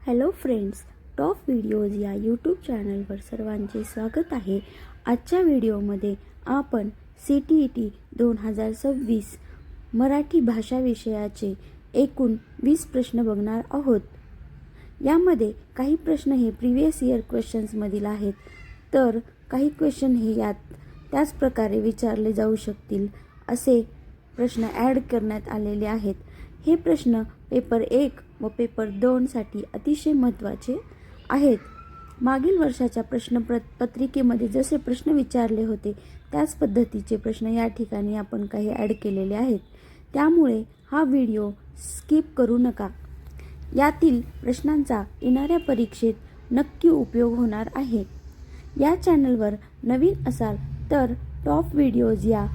Hello friends, top videos या YouTube चॅनलवर सर्वांचे स्वागत आहे. आजच्या व्हिडिओमध्ये आपण CTET 2026 मराठी भाषा विषयाचे एकूण 20 प्रश्न बघणार आहोत. यामध्ये काही प्रश्न हे प्रिव्हियस इयर क्वेश्चन्समधील आहेत, तर काही क्वेश्चन हे यात त्याच प्रकारे विचारले जाऊ शकतील असे प्रश्न ॲड करण्यात आलेले आहेत. हे प्रश्न पेपर 1 व पेपर 2 साठी अतिशय महत्त्वाचे आहेत. मागील वर्षाच्या प्रश्नपत्रिकेमध्ये जसे प्रश्न विचारले होते त्याच पद्धतीचे प्रश्न या ठिकाणी आपण काही ॲड केलेले आहेत. त्यामुळे हा व्हिडिओ स्किप करू नका. यातील प्रश्नांचा येणाऱ्या परीक्षेत नक्की उपयोग होणार आहे. या चॅनलवर नवीन असाल तर टॉप व्हिडिओज या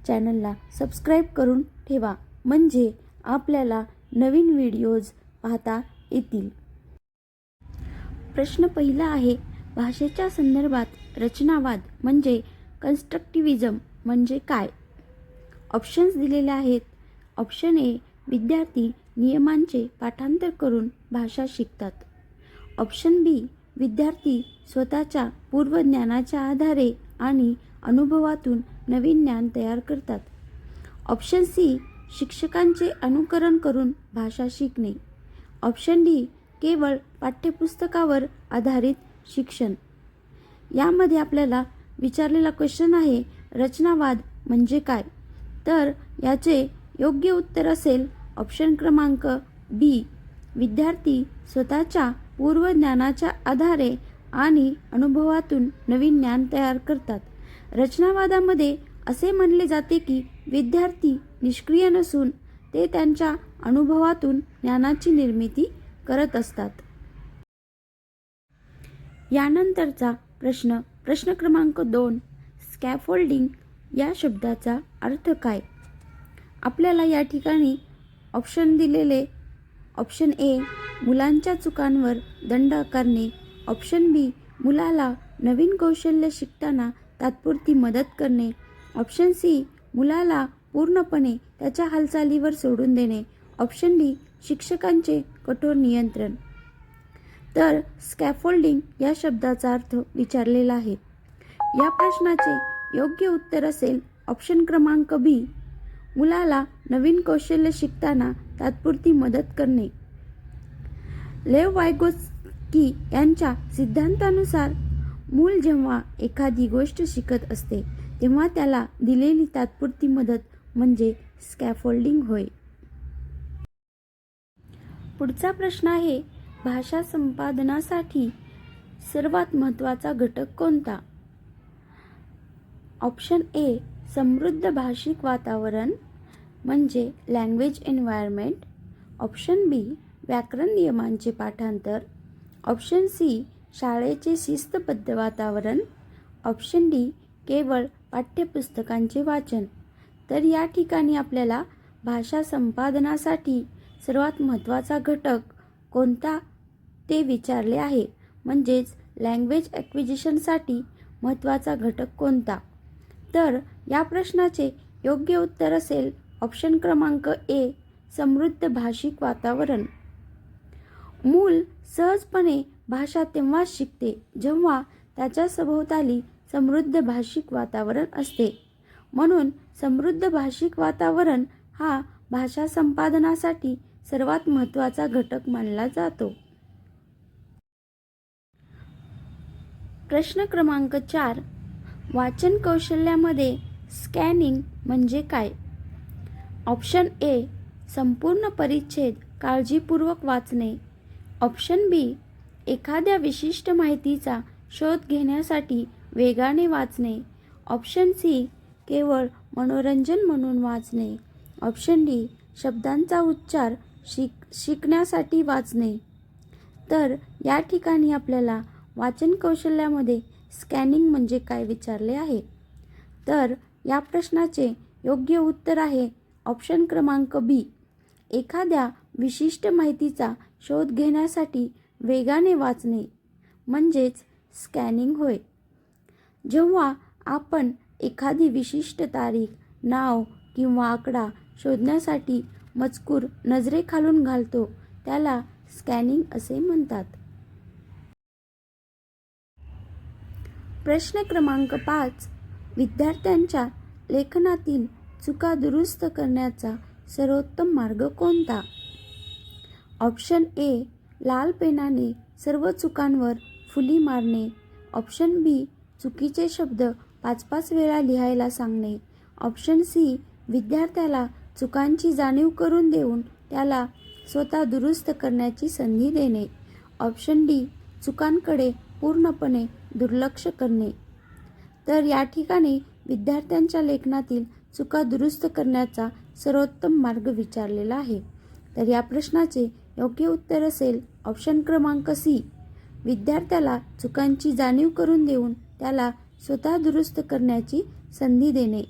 चॅनलला सबस्क्राईब करून ठेवा, म्हणजे आपल्याला नवीन व्हिडिओज पाहता येतील. प्रश्न पहिला आहे, भाषेच्या संदर्भात रचनावाद म्हणजे कन्स्ट्रक्टिव्हिजम म्हणजे काय? ऑप्शन्स दिलेले आहेत. ऑप्शन ए, विद्यार्थी नियमांचे पाठांतर करून भाषा शिकतात. ऑप्शन बी, विद्यार्थी स्वतःच्या पूर्वज्ञानाच्या आधारे आणि अनुभवातून नवीन ज्ञान तयार करतात. ऑप्शन सी, शिक्षकांचे अनुकरण करून भाषा शिकणे. ऑप्शन डी, केवळ पाठ्यपुस्तकावर आधारित शिक्षण. यामध्ये आपल्याला विचारलेला क्वेश्चन आहे, रचनावाद म्हणजे काय? तर याचे योग्य उत्तर असेल ऑप्शन क्रमांक बी, विद्यार्थी स्वतःच्या पूर्वज्ञानाच्या आधारे आणि अनुभवातून नवीन ज्ञान तयार करतात. रचनावादामध्ये असे म्हणले जाते की विद्यार्थी निष्क्रिय नसून ते त्यांच्या अनुभवातून ज्ञानाची निर्मिती करत असतात. यानंतरचा प्रश्न क्रमांक 2, स्कॅफोल्डिंग या शब्दाचा अर्थ काय? आपल्याला या ठिकाणी ऑप्शन दिलेले. ऑप्शन ए, मुलांच्या चुकांवर दंड आकारणे. ऑप्शन बी, मुलाला नवीन कौशल्य शिकताना तात्पुरती मदत करणे. ऑप्शन सी, मुलाला पूर्णपणे त्याच्या हालचालीवर सोडून देणे. ऑप्शन डी, शिक्षकांचे कठोर नियंत्रण. तर स्कॅफोल्डिंग या शब्दाचा अर्थ विचारलेला आहे. या प्रश्नाचे योग्य उत्तर असेल ऑप्शन क्रमांक बी, मुलाला नवीन कौशल्य शिकताना तात्पुरती मदत करणे. लेव वायगोत्स्की यांच्या सिद्धांतानुसार मूल जेव्हा एखादी गोष्ट शिकत असते तेव्हा त्याला दिलेली तात्पुरती मदत म्हणजे स्कॅफोल्डिंग होय. पुढचा प्रश्न आहे, भाषा संपादनासाठी सर्वात महत्त्वाचा घटक कोणता? ऑप्शन ए, समृद्ध भाषिक वातावरण म्हणजे लँग्वेज एन्व्हायरमेंट. ऑप्शन बी, व्याकरण नियमांचे पाठांतर. ऑप्शन सी, शाळेचे शिस्तबद्ध वातावरण. ऑप्शन डी, केवळ पाठ्यपुस्तकांचे वाचन. तर या ठिकाणी आपल्याला भाषा संपादनासाठी सर्वात महत्त्वाचा घटक कोणता ते विचारले आहे, म्हणजेच लँग्वेज ॲक्विजिशनसाठी महत्त्वाचा घटक कोणता? तर या प्रश्नाचे योग्य उत्तर असेल ऑप्शन क्रमांक ए, समृद्ध भाषिक वातावरण. मूल सहजपणे भाषा तेव्हाच शिकते जेव्हा त्याच्या सभोवताली समृद्ध भाषिक वातावरण असते. म्हणून समृद्ध भाषिक वातावरण हा भाषा संपादनासाठी सर्वात महत्त्वाचा घटक मानला जातो. प्रश्न क्रमांक 4, वाचन कौशल्यामध्ये स्कॅनिंग म्हणजे काय? ऑप्शन ए, संपूर्ण परिच्छेद काळजीपूर्वक वाचणे. ऑप्शन बी, एखाद्या विशिष्ट माहितीचा शोध घेण्यासाठी वेगाने वाचणे. ऑप्शन सी, केवळ मनोरंजन म्हणून वाचणे. ऑप्शन डी, शब्दांचा उच्चार शिकण्यासाठी वाचणे. तर या ठिकाणी आपल्याला वाचन कौशल्यामध्ये स्कॅनिंग म्हणजे काय विचारले आहे. तर या प्रश्नाचे योग्य उत्तर आहे ऑप्शन क्रमांक बी, एखाद्या विशिष्ट माहितीचा शोध घेण्यासाठी वेगाने वाचणे म्हणजेच स्कॅनिंग होय. जेव्हा आपण एखादी विशिष्ट तारीख, नाव किंवा आकडा शोधण्यासाठी मजकूर नजरेखालून घालतो त्याला स्कॅनिंग असे म्हणतात. प्रश्न क्रमांक 5. विद्यार्थ्यांच्या लेखनातील चुका दुरुस्त करण्याचा सर्वोत्तम मार्ग कोणता? Option A. लाल पेनाने सर्व चुकांवर फुली मारणे. Option B. चुकीचे शब्द 5-5 वेळा लिहायला सांगणे. Option C. विद्यार्थ्याला चुकांची जाणीव करून देऊन त्याला स्वतः दुरुस्त करण्याची संधी देणे. Option D. चुकांकडे पूर्णपणे दुर्लक्ष करणे. तर या ठिकाणी विद्यार्थ्यांच्या लेखनातील चुका दुरुस्त करण्याचा सर्वोत्तम मार्ग विचारलेला आहे. तर या प्रश्नाचे योग्य उत्तर असेल ऑप्शन क्रमांक सी. विद्यार्थ्याला चुकांची जाणीव करून देऊन त्याला स्वतः दुरुस्त करण्याची संधी देणे.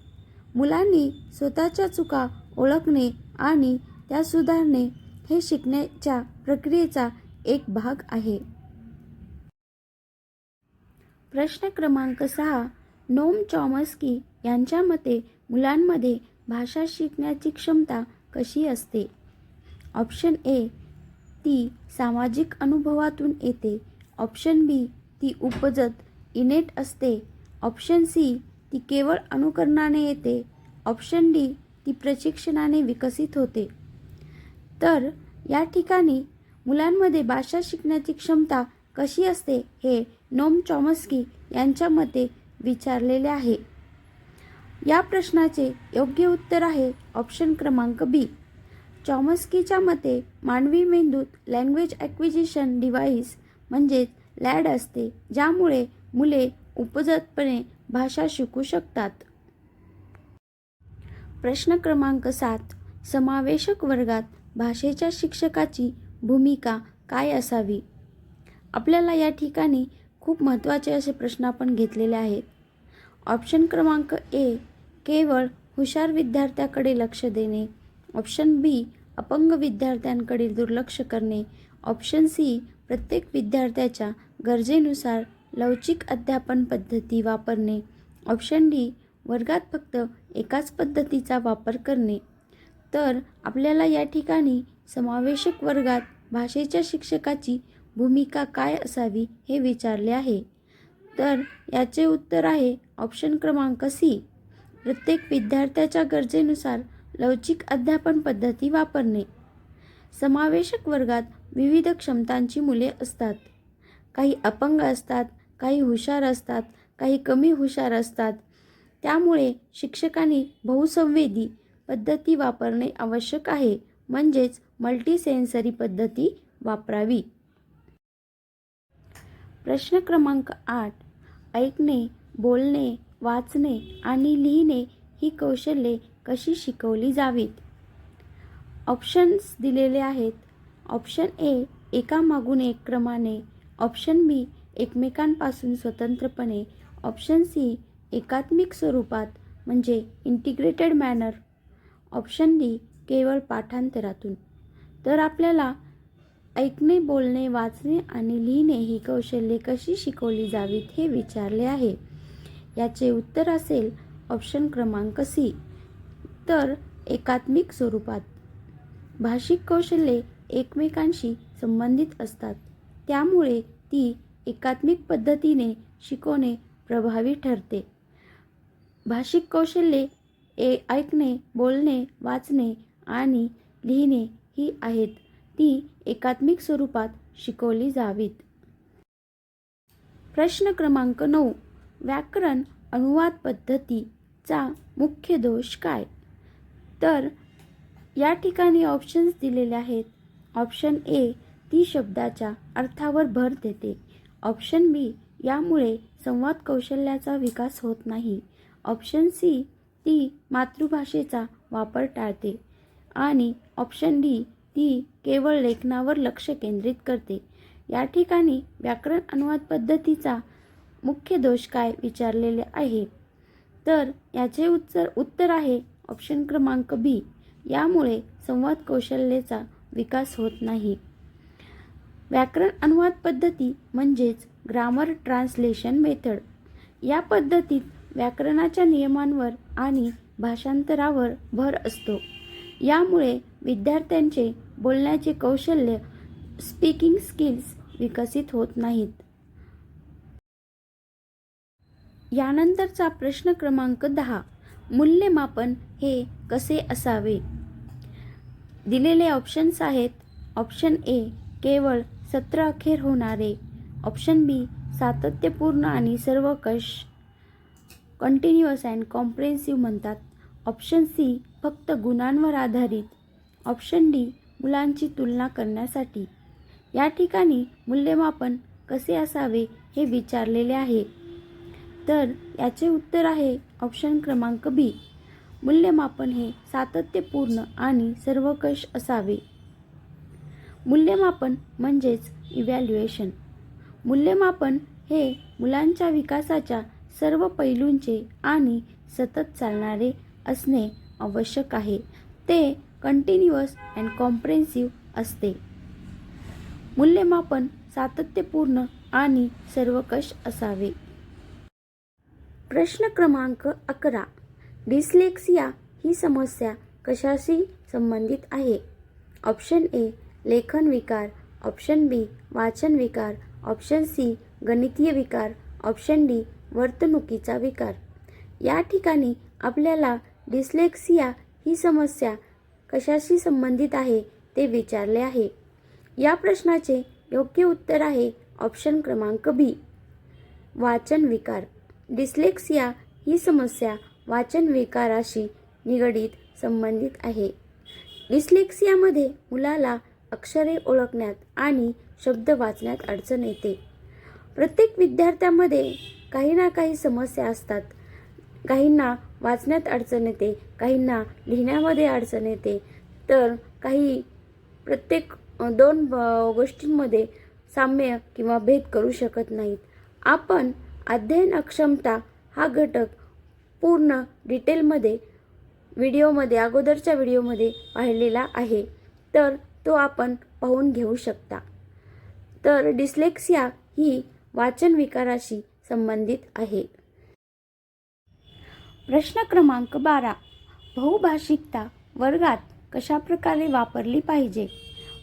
मुलांनी स्वतःच्या चुका ओळखणे आणि त्या सुधारणे हे शिकण्याच्या प्रक्रियेचा एक भाग आहे. प्रश्न क्रमांक 6. नोम चॉमस्की यांच्या मते मुलांमध्ये भाषा शिकण्याची क्षमता कशी असते? Option A. ती सामाजिक अनुभवातून येते. Option B. ती उपजत इनेट असते. Option C. ती केवळ अनुकरणाने येते. Option D. ती प्रशिक्षणाने विकसित होते. तर या ठिकाणी मुलांमध्ये भाषा शिकण्याची क्षमता कशी असते हे नोम चॉमस्की यांच्या मते विचारलेले आहे. या प्रश्नाचे योग्य उत्तर आहे ऑप्शन क्रमांक बी. चॉमस्कीच्या मते मानवी मेंदूत लँग्वेज ॲक्विजिशन डिव्हाइस म्हणजेच लॅड असते, ज्यामुळे मुले उपजतपणे भाषा शिकू शकतात. प्रश्न क्रमांक 7. समावेशक वर्गात भाषेच्या शिक्षकाची भूमिका काय असावी? आपल्याला या ठिकाणी खूप महत्त्वाचे असे प्रश्न आपण घेतलेले आहेत. ऑप्शन क्रमांक ए. केवळ हुशार विद्यार्थ्याकडे लक्ष देणे. Option B. अपंग विद्यार्थ्यांकडे दुर्लक्ष करणे. Option C. प्रत्येक विद्यार्थ्याच्या गरजेनुसार लवचिक अध्यापन पद्धती वापरणे. Option D. वर्गात फक्त एकाच पद्धतीचा वापर करणे. तर आपल्याला या ठिकाणी समावेशक वर्गात भाषेच्या शिक्षकाची भूमिका काय असावी हे विचारले आहे. तर याचे उत्तर आहे ऑप्शन क्रमांक सी. प्रत्येक विद्यार्थ्याच्या गरजेनुसार लवचिक अध्यापन पद्धती वापरणे. समावेशक वर्गात विविध क्षमतांची मुले असतात. काही अपंग असतात, काही हुशार असतात, काही कमी हुशार असतात. त्यामुळे शिक्षकांनी बहुसंवेदी पद्धती वापरणे आवश्यक आहे, म्हणजेच मल्टीसेन्सरी पद्धती वापरावी. प्रश्न क्रमांक 8. ऐकणे, बोलणे, वाचणे आणि लिहिणे ही कौशल्ये कशी शिकवली जावीत? ऑप्शन्स दिलेले आहेत. Option A. एकामागून एक क्रमाने. Option B. एकमेकांपासून स्वतंत्रपणे. Option C. एकात्मिक स्वरूपात म्हणजे इंटिग्रेटेड मॅनर. Option D. केवळ पाठांतरातून. तर आपल्याला ऐकणे, बोलणे, वाचणे आणि लिहिणे ही कौशल्ये कशी शिकवली जावीत हे विचारले आहे. याचे उत्तर असेल ऑप्शन क्रमांक सी. तर एकात्मिक स्वरूपात. भाषिक कौशल्ये एकमेकांशी संबंधित असतात, त्यामुळे ती एकात्मिक पद्धतीने शिकवणे प्रभावी ठरते. भाषिक कौशल्ये ऐकणे, बोलणे, वाचणे आणि लिहिणे ही आहेत, ती एकात्मिक स्वरूपात शिकवली जावीत. प्रश्न क्रमांक 9. व्याकरण अनुवाद पद्धतीचा मुख्य दोष काय? तर या ठिकाणी ऑप्शन्स दिलेले आहेत. Option A. ती शब्दाच्या अर्थावर भर देते. Option B. यामुळे संवाद कौशल्याचा विकास होत नाही. Option C. ती मातृभाषेचा वापर टाळते. आणि ऑप्शन डी. ती केवळ लेखनावर लक्ष केंद्रित करते. या ठिकाणी व्याकरण अनुवाद पद्धतीचा मुख्य दोष काय विचारलेले आहे. तर याचे उत्तर आहे ऑप्शन क्रमांक बी. यामुळे संवाद कौशल्याचा विकास होत नाही. व्याकरण अनुवाद पद्धती म्हणजेच ग्रामर ट्रान्सलेशन मेथड. या पद्धतीत व्याकरणाच्या नियमांवर आणि भाषांतरावर भर असतो. यामुळे विद्यार्थ्यांचे बोलण्याचे कौशल्य स्पीकिंग स्किल्स विकसित होत नाहीत. यानंतरचा प्रश्न क्रमांक 10. मूल्यमापन हे कसे असावे? दिलेले ऑप्शन्स आहेत. ऑप्शन ए केवळ सत्र अखेर होणारे, ऑप्शन बी सातत्यपूर्ण आणि सर्वकष कंटिन्युअस अँड कॉम्प्रेहेन्सिव्ह म्हणतात, ऑप्शन सी फक्त गुणांवर आधारित, ऑप्शन डी मुलांची तुलना करण्यासाठी. या ठिकाणी मूल्यमापन कसे असावे हे विचारलेले आहे. तर याचे उत्तर आहे ऑप्शन क्रमांक बी. मूल्यमापन हे सातत्यपूर्ण आणि सर्वकष असावे. मूल्यमापन म्हणजेच इव्हॅल्युएशन. मूल्यमापन हे मुलांच्या विकासाच्या सर्व पैलूंचे आणि सतत चालणारे असणे आवश्यक आहे. ते कंटिन्युअस अँड कॉम्प्रेहेन्सिव्ह असते. मूल्यमापन सातत्यपूर्ण आणि सर्वकष असावे. प्रश्न क्रमांक 11. डिस्लेक्सिया ही समस्या कशाशी संबंधित आहे? ऑप्शन ए लेखन विकार, ऑप्शन बी वाचन विकार, ऑप्शन सी गणितीय विकार, ऑप्शन डी वर्तणुकीचा विकार. या ठिकाणी आपल्याला डिस्लेक्सिया ही समस्या कशाशी संबंधित आहे ते विचारले आहे. या प्रश्नाचे योग्य उत्तर आहे ऑप्शन क्रमांक बी वाचन विकार. डिस्लेक्सिया ही समस्या वाचन विकाराशी निगडीत संबंधित आहे. डिस्लेक्सियामध्ये मुलाला अक्षरे ओळखण्यात आणि शब्द वाचण्यात अडचण येते. प्रत्येक विद्यार्थ्यामध्ये काही ना काही समस्या असतात. काहींना वाचण्यात अडचण येते, काहींना लिहिण्यामध्ये अडचण येते, तर काही प्रत्येक दोन गोष्टींमध्ये साम्य किंवा भेद करू शकत नाहीत. आपण अध्ययन अक्षमता हा घटक पूर्ण डिटेलमध्ये अगोदरच्या व्हिडिओमध्ये पाहिलेला आहे, तर तो आपण पाहून घेऊ शकता. तर डिस्लेक्सिया ही वाचन विकाराशी संबंधित आहे. प्रश्न क्रमांक 12. बहुभाषिकता वर्गात कशाप्रकारे वापरली पाहिजे?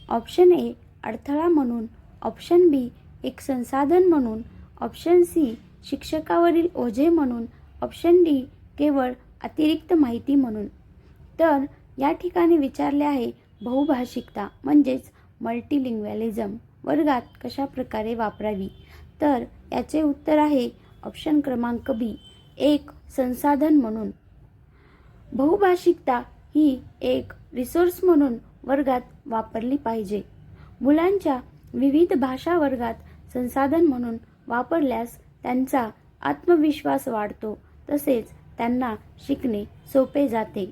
ऑप्शन ए अडथळा म्हणून, ऑप्शन बी एक संसाधन म्हणून, ऑप्शन सी शिक्षकावरील ओझे म्हणून, ऑप्शन डी केवळ अतिरिक्त माहिती म्हणून. तर या ठिकाणी विचारले आहे बहुभाषिकता म्हणजेच मल्टीलिंग्वॅलिझम वर्गात कशाप्रकारे वापरावी. तर याचे उत्तर आहे ऑप्शन क्रमांक बी एक संसाधन म्हणून. बहुभाषिकता ही एक रिसोर्स म्हणून वर्गात वापरली पाहिजे. मुलांच्या विविध भाषा वर्गात संसाधन म्हणून वापरल्यास त्यांचा आत्मविश्वास वाढतो, तसेच त्यांना शिकणे सोपे जाते.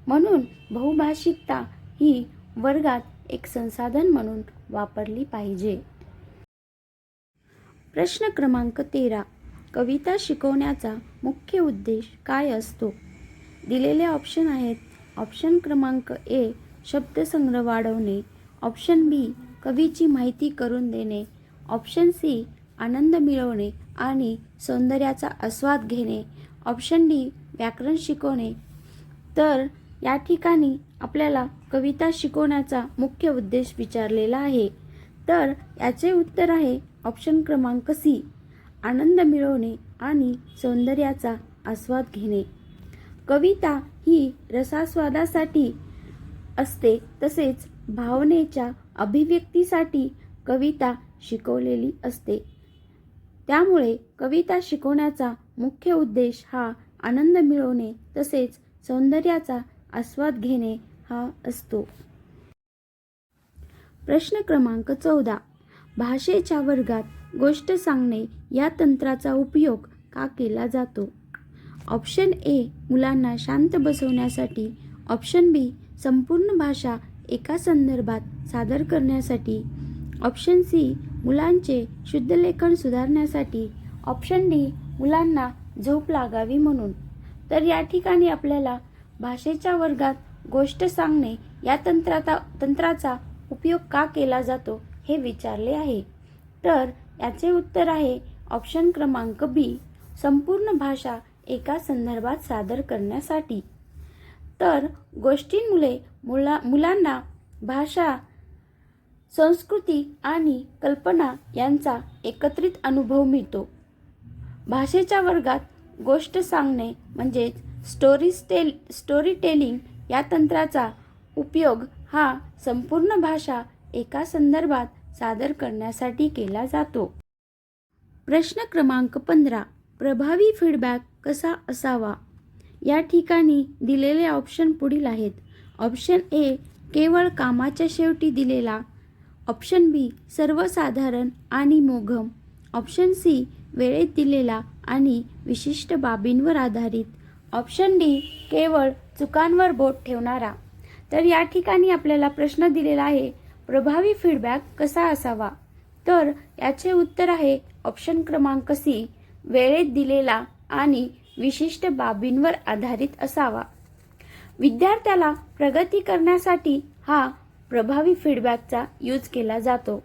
म्हणून बहुभाषिकता ही वर्गात एक संसाधन म्हणून वापरली पाहिजे. प्रश्न क्रमांक 13. कविता शिकवण्याचा मुख्य उद्देश काय असतो? दिलेले ऑप्शन आहेत. ऑप्शन क्रमांक ए शब्दसंग्रह वाढवणे, ऑप्शन बी कवीची माहिती करून देणे, ऑप्शन सी आनंद मिळवणे आणि सौंदर्याचा आस्वाद घेणे, ऑप्शन डी व्याकरण शिकवणे. तर या ठिकाणी आपल्याला कविता शिकवण्याचा मुख्य उद्देश विचारलेला आहे. तर याचे उत्तर आहे ऑप्शन क्रमांक सी आनंद मिळवणे आणि सौंदर्याचा आस्वाद घेणे. कविता ही रसास्वादासाठी असते, तसेच भावनेच्या अभिव्यक्तीसाठी कविता शिकवलेली असते. त्यामुळे कविता शिकवण्याचा मुख्य उद्देश हा आनंद मिळवणे तसेच सौंदर्याचा आस्वाद घेणे हा असतो. प्रश्न क्रमांक 14. भाषेच्या वर्गात गोष्ट सांगणे या तंत्राचा उपयोग का केला जातो? ऑप्शन ए मुलांना शांत बसवण्यासाठी, ऑप्शन बी संपूर्ण भाषा एका संदर्भात सादर करण्यासाठी, ऑप्शन सी मुलांचे शुद्धलेखन सुधारण्यासाठी, ऑप्शन डी मुलांना झोप लागावी म्हणून. तर या ठिकाणी आपल्याला भाषेच्या वर्गात गोष्ट सांगणे या तंत्राचा उपयोग का केला जातो हे विचारले आहे. तर याचे उत्तर आहे ऑप्शन क्रमांक बी संपूर्ण भाषा एका संदर्भात सादर करण्यासाठी. तर गोष्टींमुळे मुलांना भाषा संस्कृती आणि कल्पना यांचा एकत्रित अनुभव मिळतो. भाषेच्या वर्गात गोष्ट सांगणे म्हणजेच स्टोरी टेलिंग या तंत्राचा उपयोग हा संपूर्ण भाषा एका संदर्भात सादर करण्यासाठी केला जातो. प्रश्न क्रमांक 15. प्रभावी फीडबॅक कसा असावा? या ठिकाणी दिलेले ऑप्शन पुढील आहेत. ऑप्शन ए केवळ कामाच्या शेवटी दिलेला. ऑप्शन बी सर्वसाधारण आणि मोघम. ऑप्शन सी वेळेत दिलेला आणि विशिष्ट बाबींवर आधारित. ऑप्शन डी केवळ चुकांवर बोट ठेवणारा. तर या ठिकाणी आपल्याला प्रश्न दिलेला आहे, प्रभावी फीडबॅक कसा असावा? तर याचे उत्तर आहे ऑप्शन क्रमांक सी, वेळेत दिलेला आणि विशिष्ट बाबींवर आधारित असावा. विद्यार्थ्याला प्रगती करण्यासाठी हा प्रभावी फीडबॅकचा यूज केला जातो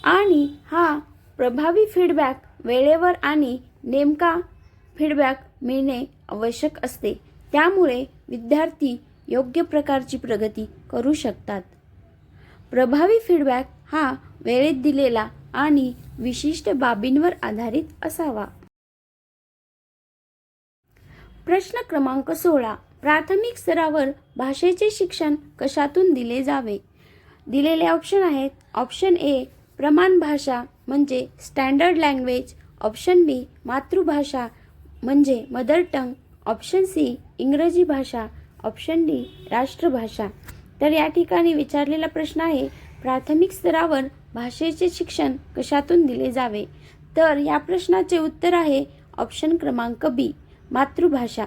आणि हा प्रभावी फीडबॅक वेळेवर आणि नेमका फीडबॅक मिळणे आवश्यक असते. त्यामुळे विद्यार्थी योग्य प्रकारची प्रगती करू शकतात. प्रभावी फीडबॅक हा वेळेत दिलेला आणि विशिष्ट बाबींवर आधारित असावा. प्रश्न क्रमांक 16. प्राथमिक स्तरावर भाषेचे शिक्षण कशातून दिले जावे? दिलेले ऑप्शन आहेत. ऑप्शन ए प्रमाण भाषा म्हणजे स्टँडर्ड लँग्वेज. ऑप्शन बी मातृभाषा म्हणजे मदर टंग. ऑप्शन सी इंग्रजी भाषा. ऑप्शन डी राष्ट्रभाषा. तर या ठिकाणी विचारलेला प्रश्न आहे, प्राथमिक स्तरावर भाषेचे शिक्षण कशातून दिले जावे? तर या प्रश्नाचे उत्तर आहे ऑप्शन क्रमांक बी, मातृभाषा.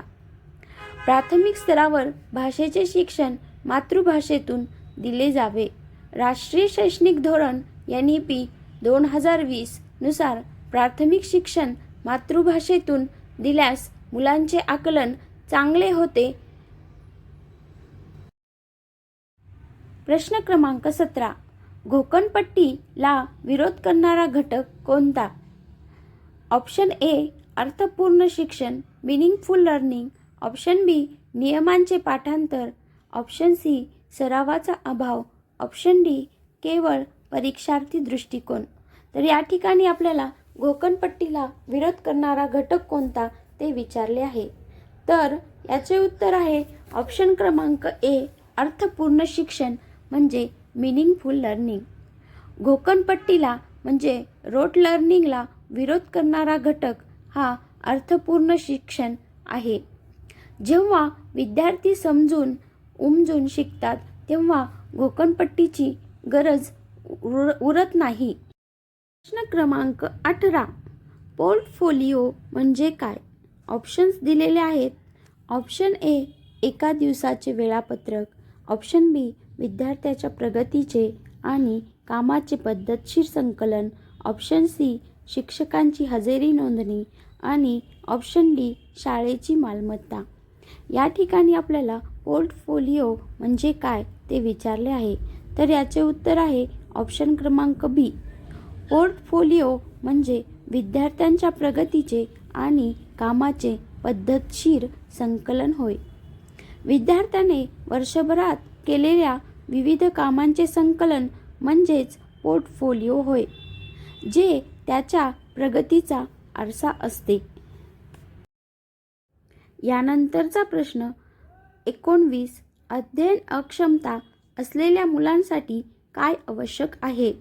प्राथमिक स्तरावर भाषेचे शिक्षण मातृभाषेतून दिले जावे. राष्ट्रीय शैक्षणिक धोरण NEP 2020 नुसार प्राथमिक शिक्षण मातृभाषेतून दिल्यास मुलांचे आकलन चांगले होते. प्रश्न क्रमांक 17. घोकणपट्टीला विरोध करणारा घटक कोणता? ऑप्शन ए अर्थपूर्ण शिक्षण मिनिंगफुल लर्निंग. ऑप्शन बी नियमांचे पाठांतर. ऑप्शन सी सरावाचा अभाव. ऑप्शन डी केवळ परीक्षार्थी दृष्टिकोन. तर या ठिकाणी आपल्याला घोकणपट्टीला विरोध करणारा घटक कोणता ते विचारले आहे. तर याचे उत्तर आहे ऑप्शन क्रमांक ए अर्थपूर्ण शिक्षण म्हणजे मिनिंगफुल लर्निंग. घोकणपट्टीला म्हणजे रोट लर्निंगला विरोध करणारा घटक हा अर्थपूर्ण शिक्षण आहे. जेव्हा विद्यार्थी समजून उमजून शिकतात तेव्हा घोकणपट्टीची गरज उरत नाही. प्रश्न क्रमांक 18. पोर्टफोलिओ म्हणजे काय? ऑप्शन्स दिलेले आहेत. ऑप्शन ए एका दिवसाचे वेळापत्रक. ऑप्शन बी विद्यार्थ्याच्या प्रगतीचे आणि कामाचे पद्धतशीर संकलन. ऑप्शन सी शिक्षकांची हजेरी नोंदणी आणि ऑप्शन डी शाळेची मालमत्ता. या ठिकाणी आपल्याला पोर्टफोलिओ म्हणजे काय ते विचारले आहे. तर याचे उत्तर आहे ऑप्शन क्रमांक बी, पोर्टफोलिओ म्हणजे विद्यार्थ्यांच्या प्रगतीचे आणि कामाचे पद्धतशीर संकलन होय. विद्यार्थ्याने वर्षभरात केलेल्या विविध कामांचे संकलन म्हणजेच पोर्टफोलिओ होय, जे त्याच्या प्रगतीचा आरसा असते. यानंतरचा प्रश्न 19. अध्ययन अक्षमता असलेल्या मुलांसाठी काय आवश्यक आहे?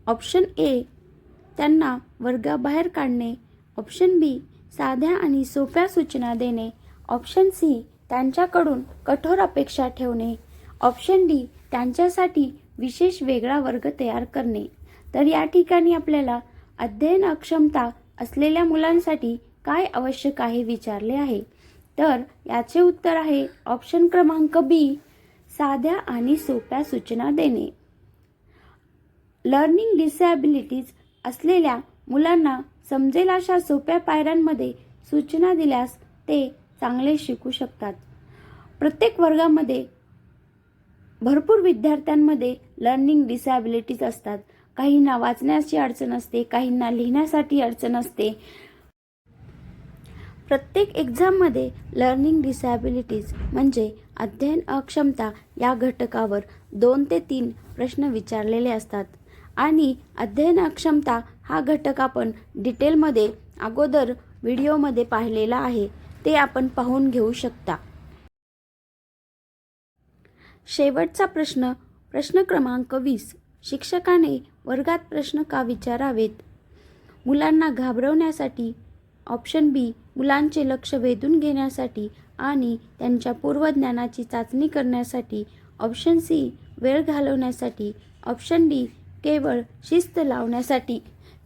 ऑप्शन ए त्यांना वर्गाबाहेर काढणे. ऑप्शन बी साध्या आणि सोप्या सूचना देणे. ऑप्शन सी त्यांच्याकडून कठोर अपेक्षा ठेवणे. ऑप्शन डी त्यांच्यासाठी विशेष वेगळा वर्ग तयार करणे. तर या ठिकाणी आपल्याला अध्ययन अक्षमता असलेल्या मुलांसाठी काय आवश्यक आहे विचारले आहे. तर याचे उत्तर आहे ऑप्शन क्रमांक बी, साध्या आणि सोप्या सूचना देणे. लर्निंग डिसॅबिलिटीज असलेल्या मुलांना समजेल अशा सोप्या पायऱ्यांमध्ये सूचना दिल्यास ते चांगले शिकू शकतात. प्रत्येक वर्गामध्ये भरपूर विद्यार्थ्यांमध्ये लर्निंग डिसॅबिलिटीज असतात. काहींना वाचण्याची अडचण असते, काहींना लिहिण्यासाठी अडचण असते. प्रत्येक एक्झाममध्ये लर्निंग डिसॅबिलिटीज म्हणजे अध्ययन अक्षमता या घटकावर 2 ते 3 प्रश्न विचारलेले असतात आणि अध्ययनक्षमता हा घटक आपण डिटेलमध्ये अगोदर व्हिडिओमध्ये पाहिलेला आहे, ते आपण पाहून घेऊ शकता. शेवटचा प्रश्न, प्रश्न क्रमांक 20. शिक्षकाने वर्गात प्रश्न का विचारावेत? मुलांना घाबरवण्यासाठी, ऑप्शन बी मुलांचे लक्ष वेधून घेण्यासाठी आणि त्यांच्या पूर्वज्ञानाची चाचणी करण्यासाठी, ऑप्शन सी वेळ घालवण्यासाठी, ऑप्शन डी केवळ शिस्त लावण्यासाठी.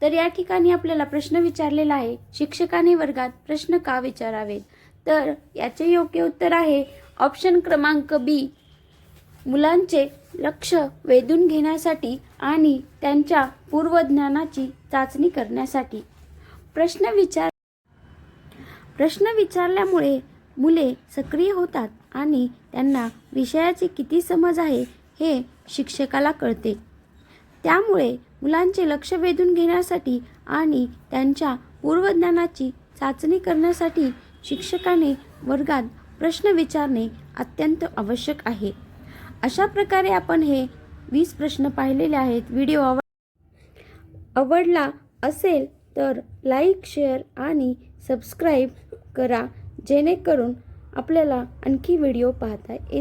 तर या ठिकाणी आपल्याला प्रश्न विचारलेला आहे, शिक्षकाने वर्गात प्रश्न का विचारावेत? तर याचे योग्य उत्तर आहे ऑप्शन क्रमांक बी, मुलांचे लक्ष वेधून घेण्यासाठी आणि त्यांच्या पूर्वज्ञानाची चाचणी करण्यासाठी. प्रश्न विचारल्यामुळे मुले सक्रिय होतात आणि त्यांना विषयाची किती समज आहे हे शिक्षकाला कळते. त्यामुळे मुलांचे लक्ष वेधून घेण्यासाठी आणि त्यांच्या पूर्वज्ञानाची चाचणी करण्यासाठी शिक्षकाने वर्गात प्रश्न विचारणे अत्यंत आवश्यक आहे. अशा प्रकारे आपण हे 20 प्रश्न पाहिलेले आहेत. व्हिडिओ आवडला असेल तर लाईक, शेअर आणि सबस्क्राईब करा, जेणेकरून आपल्याला आणखी व्हिडिओ पाहता येतील.